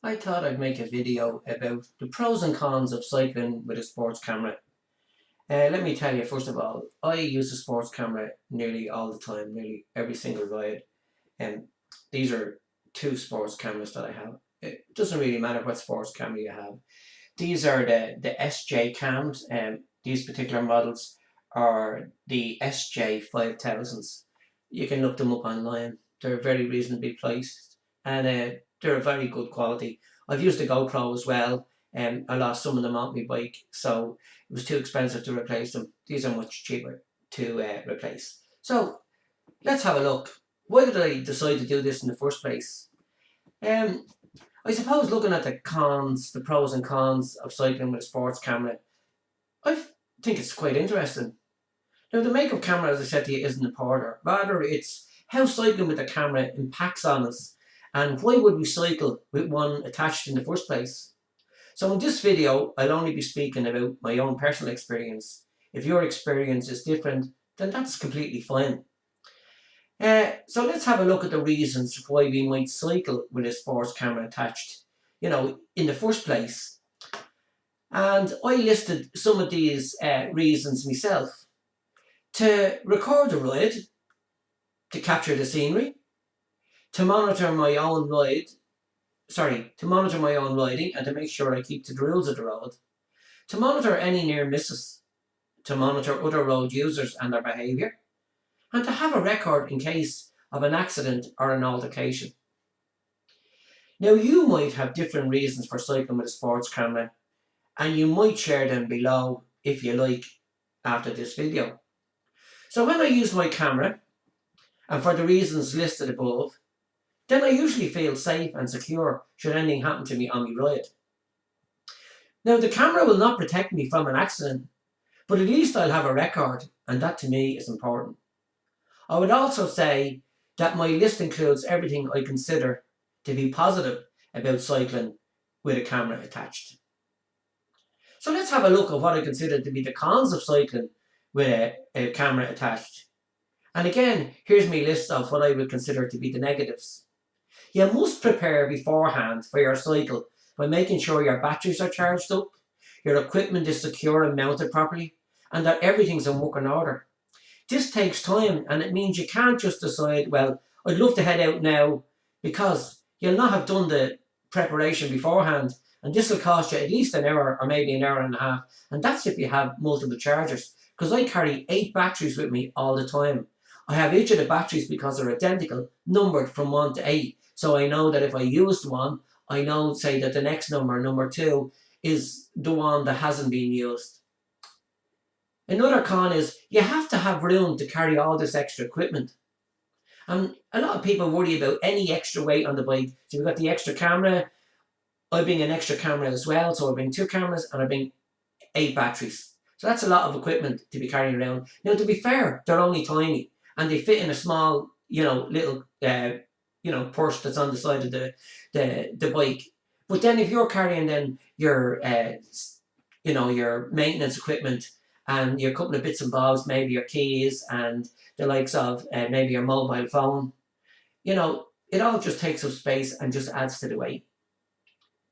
I thought I'd make a video about the pros and cons of cycling with a sports camera. Let me tell you, first of all, I use a sports camera nearly all the time, nearly every single ride. And these are two sports cameras that I have. It doesn't really matter what sports camera you have. These are the SJ cams, and these particular models are the SJ 5000s. You can look them up online. They're very reasonably priced, and they're a very good quality. I've used the GoPro as well, and I lost some of them on my bike, so it was too expensive to replace them. These are much cheaper to replace. So let's have a look. Why did I decide to do this in the first place? Um, I suppose looking at the cons, the pros and cons of cycling with a sports camera, I think it's quite interesting. Now, the make of camera, as I said to you, isn't important. Rather, it's how cycling with a camera impacts on us and why would we cycle with one attached in the first place. So in this video, I'll only be speaking about my own personal experience. If your experience is different, then that's completely fine. So let's have a look at the reasons why we might cycle with a sports camera attached, in the first place. And I listed some of these reasons myself. To record a ride, to capture the scenery, to monitor my own riding and to make sure I keep to the rules of the road, to monitor any near misses, to monitor other road users and their behaviour, and to have a record in case of an accident or an altercation. Now, you might have different reasons for cycling with a sports camera, and you might share them below if you like after this video. So when I use my camera, and for the reasons listed above, then I usually feel safe and secure should anything happen to me on my ride. Now, the camera will not protect me from an accident, but at least I'll have a record, and that to me is important. I would also say that my list includes everything I consider to be positive about cycling with a camera attached. So let's have a look at what I consider to be the cons of cycling with a camera attached. And again, here's my list of what I would consider to be the negatives. You must prepare beforehand for your cycle by making sure your batteries are charged up, your equipment is secure and mounted properly, and that everything's in working order. This takes time, and it means you can't just decide, well, I'd love to head out now, because you'll not have done the preparation beforehand, and this will cost you at least an hour or maybe an hour and a half, and that's if you have multiple chargers, because I carry 8 batteries with me all the time. I have each of the batteries, because they're identical, numbered from 1 to 8, so I know that if I used one, I know, say, that the next number 2, is the one that hasn't been used. Another con is you have to have room to carry all this extra equipment. And a lot of people worry about any extra weight on the bike. So we've got the extra camera. I bring an extra camera as well. So I bring 2 cameras and I bring 8 batteries. So that's a lot of equipment to be carrying around. Now, to be fair, they're only tiny and they fit in a small, little, purse that's on the side of the bike. But then if you're carrying then your, your maintenance equipment and your couple of bits and bobs, maybe your keys and the likes of maybe your mobile phone, it all just takes up space and just adds to the weight.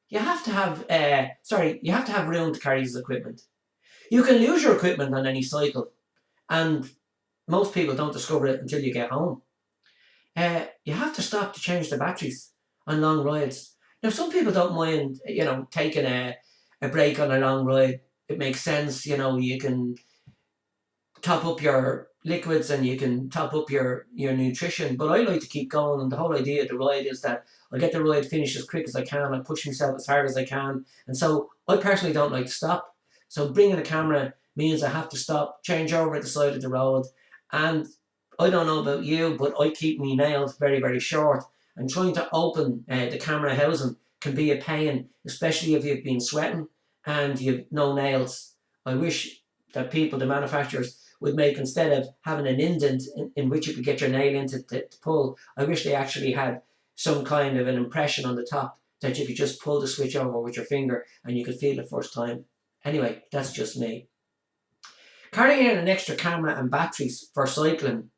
You have to have room to carry this equipment. You can lose your equipment on any cycle, and most people don't discover it until you get home. You have to stop to change the batteries on long rides. Now, some people don't mind, taking a break on a long ride. It makes sense, you can top up your liquids and you can top up your nutrition, but I like to keep going, and the whole idea of the ride is that I get the ride finished as quick as I can, I push myself as hard as I can, and so I personally don't like to stop. So bringing a camera means I have to stop, change over at the side of the road, and I don't know about you, but I keep my nails very, very short, and trying to open the camera housing can be a pain, especially if you've been sweating and you've no nails. I wish that the manufacturers, would make, instead of having an indent in which you could get your nail into to pull, I wish they actually had some kind of an impression on the top that you could just pull the switch over with your finger and you could feel it first time. Anyway, that's just me. Carrying in an extra camera and batteries for cycling,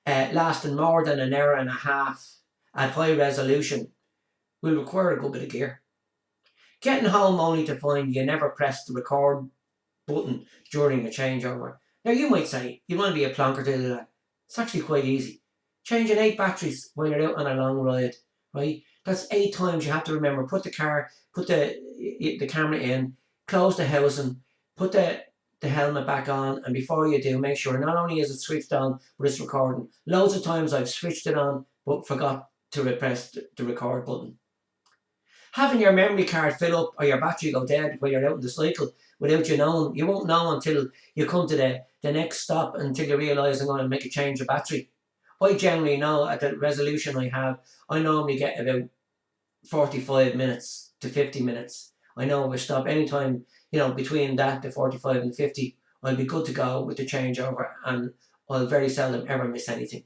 lasting more than an hour and a half at high resolution, will require a good bit of gear. Getting home only to find you never pressed the record button during a changeover. Now you might say, you want to be a plonker to do that. It's actually quite easy. Changing 8 batteries when you're out on a long ride, right? That's 8 times you have to remember. Put the camera in, close the housing, put the helmet back on, and before you do, make sure not only is it switched on, but it's recording. Loads of times I've switched it on, but forgot to press the record button. Having your memory card fill up or your battery go dead while you're out on the cycle without you knowing, you won't know until you come to the next stop, until you realise I'm going to make a change of battery. I generally know at the resolution I have, I normally get about 45 minutes to 50 minutes. I know if I stop anytime, between that, the 45 and 50, I'll be good to go with the changeover, and I'll very seldom ever miss anything.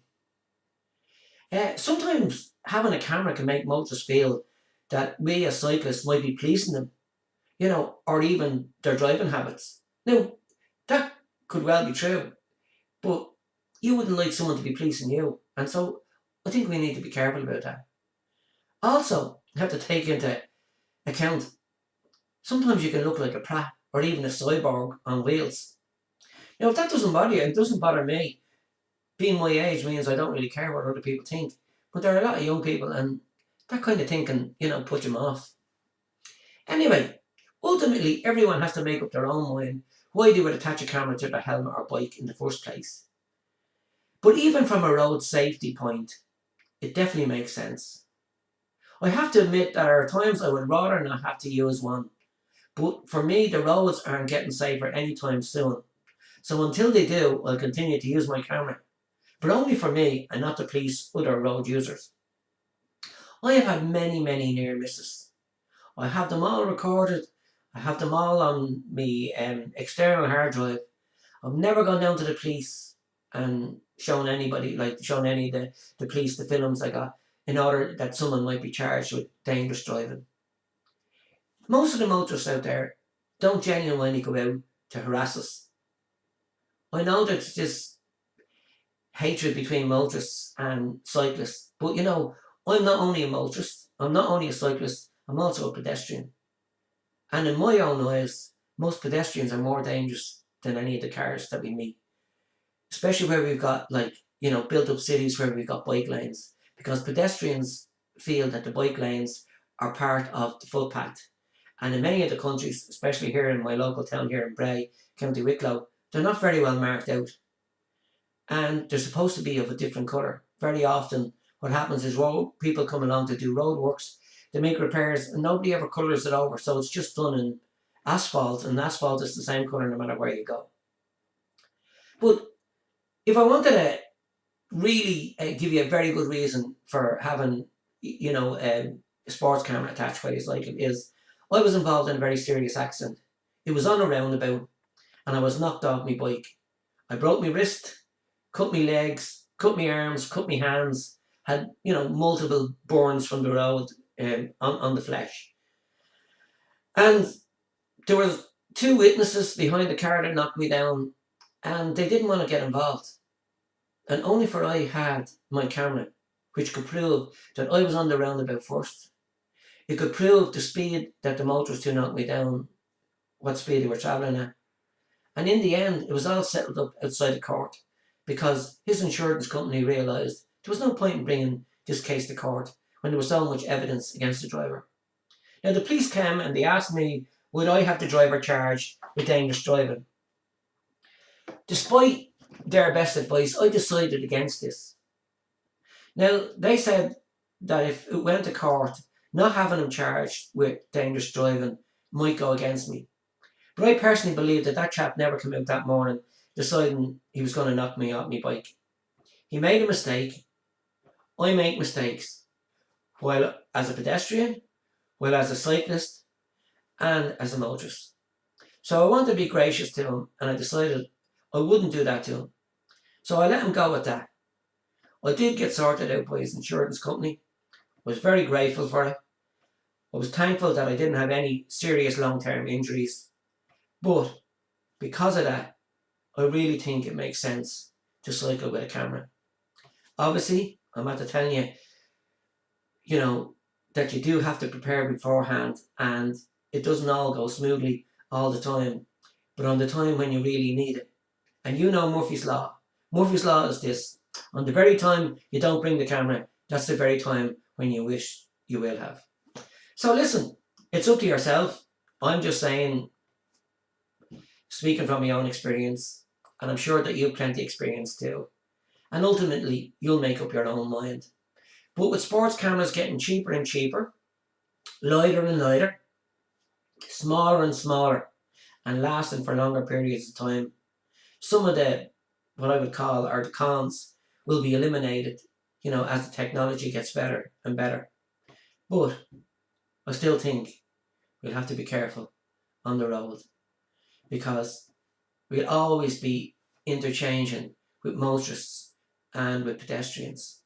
Sometimes having a camera can make motorists feel that we as cyclists might be policing them, or even their driving habits. Now, that could well be true, but you wouldn't like someone to be policing you, and so I think we need to be careful about that. Also, you have to take into account, sometimes you can look like a prat or even a cyborg on wheels. If that doesn't bother you, it doesn't bother me. Being my age means I don't really care what other people think, but there are a lot of young people, and that kind of thing can, put them off. Anyway, ultimately, everyone has to make up their own mind why they would attach a camera to their helmet or bike in the first place. But even from a road safety point, it definitely makes sense. I have to admit that there are times I would rather not have to use one, but for me, the roads aren't getting safer anytime soon. So until they do, I'll continue to use my camera, but only for me and not to police other road users. I have had many, many near misses. I have them all recorded. I have them all on my external hard drive. I've never gone down to the police and shown any of the police the films I got, in order that someone might be charged with dangerous driving. Most of the motorists out there don't genuinely go out to harass us. I know there's this hatred between motorists and cyclists, but I'm not only a motorist, I'm not only a cyclist, I'm also a pedestrian. And in my own eyes, most pedestrians are more dangerous than any of the cars that we meet. Especially where we've got built up cities where we've got bike lanes. Because pedestrians feel that the bike lanes are part of the footpath. And in many of the countries, especially here in my local town here in Bray, County Wicklow, they're not very well marked out. And they're supposed to be of a different colour. Very often what happens is people come along to do road works, they make repairs, and nobody ever colours it over, so it's just done in asphalt, and asphalt is the same colour no matter where you go. But if I wanted to really give you a very good reason for having a sports camera attached while you're cycling, is I was involved in a very serious accident. It was on a roundabout, and I was knocked off my bike. I broke my wrist, cut my legs, cut my arms, cut my hands, had multiple burns from the road on the flesh. And there was 2 witnesses behind the car that knocked me down, and they didn't want to get involved. And only for I had my camera, which could prove that I was on the roundabout first. It could prove the speed that the motorists who knocked me down, what speed they were travelling at. And in the end, it was all settled up outside the court, because his insurance company realised there was no point in bringing this case to court when there was so much evidence against the driver. Now the police came and they asked me, would I have the driver charged with dangerous driving? Despite their best advice, I decided against this. Now they said that if it went to court, not having him charged with dangerous driving might go against me. But I personally believe that chap never came out that morning deciding he was going to knock me off my bike. He made a mistake. I make mistakes, while as a pedestrian, while as a cyclist, and as a motorist. So I wanted to be gracious to him, and I decided I wouldn't do that to him. So I let him go with that. I did get sorted out by his insurance company. I was very grateful for it. I was thankful that I didn't have any serious long-term injuries. But because of that, I really think it makes sense to cycle with a camera. Obviously, I'm after telling you, that you do have to prepare beforehand, and it doesn't all go smoothly all the time, but on the time when you really need it. And you know Murphy's Law. Murphy's Law is this: on the very time you don't bring the camera, that's the very time when you wish you will have. So listen, it's up to yourself. I'm just saying, speaking from my own experience, and I'm sure that you've plenty of experience too. And ultimately, you'll make up your own mind. But with sports cameras getting cheaper and cheaper, lighter and lighter, smaller and smaller, and lasting for longer periods of time, some of the, what I would call, are the cons, will be eliminated, as the technology gets better and better. But I still think we'll have to be careful on the road, because we'll always be interchanging with motorists and with pedestrians.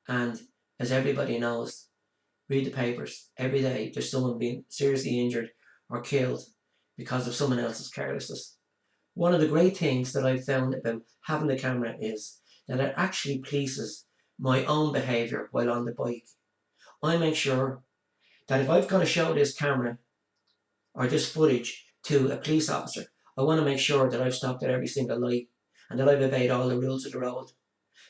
And as everybody knows, read the papers every day, there's someone being seriously injured or killed because of someone else's carelessness. One of the great things that I've found about having the camera is that it actually polices my own behaviour while on the bike. I make sure that if I've got to show this camera or this footage to a police officer, I want to make sure that I've stopped at every single light and that I've obeyed all the rules of the road.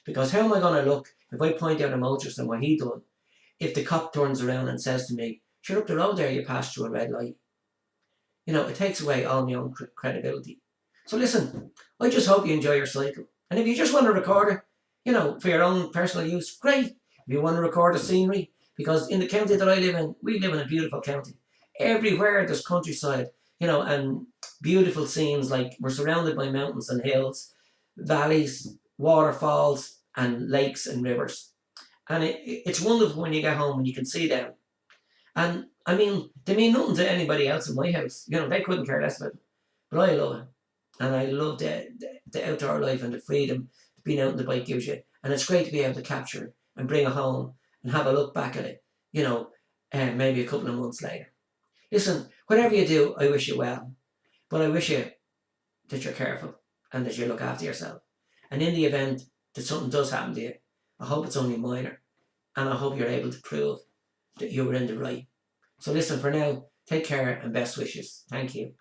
Because how am I going to look if I point out a motorist and what he done, if the cop turns around and says to me, "Shut up the road there, you passed through a red light"? It takes away all my own credibility. So listen, I just hope you enjoy your cycle. And if you just want to record it, for your own personal use, great. If you want to record the scenery, because in the county that I live in, we live in a beautiful county. Everywhere there's countryside, and beautiful scenes, like we're surrounded by mountains and hills, valleys, waterfalls, and lakes and rivers. And it's wonderful when you get home and you can see them. And I mean, they mean nothing to anybody else in my house. They couldn't care less about them. But I love it. And I love the outdoor life and the freedom that being out on the bike gives you. And it's great to be able to capture it and bring it home and have a look back at it, maybe a couple of months later. Listen, whatever you do, I wish you well. But I wish you that you're careful and that you look after yourself. And in the event that something does happen to you, I hope it's only minor. And I hope you're able to prove that you were in the right. So listen, for now, take care and best wishes. Thank you.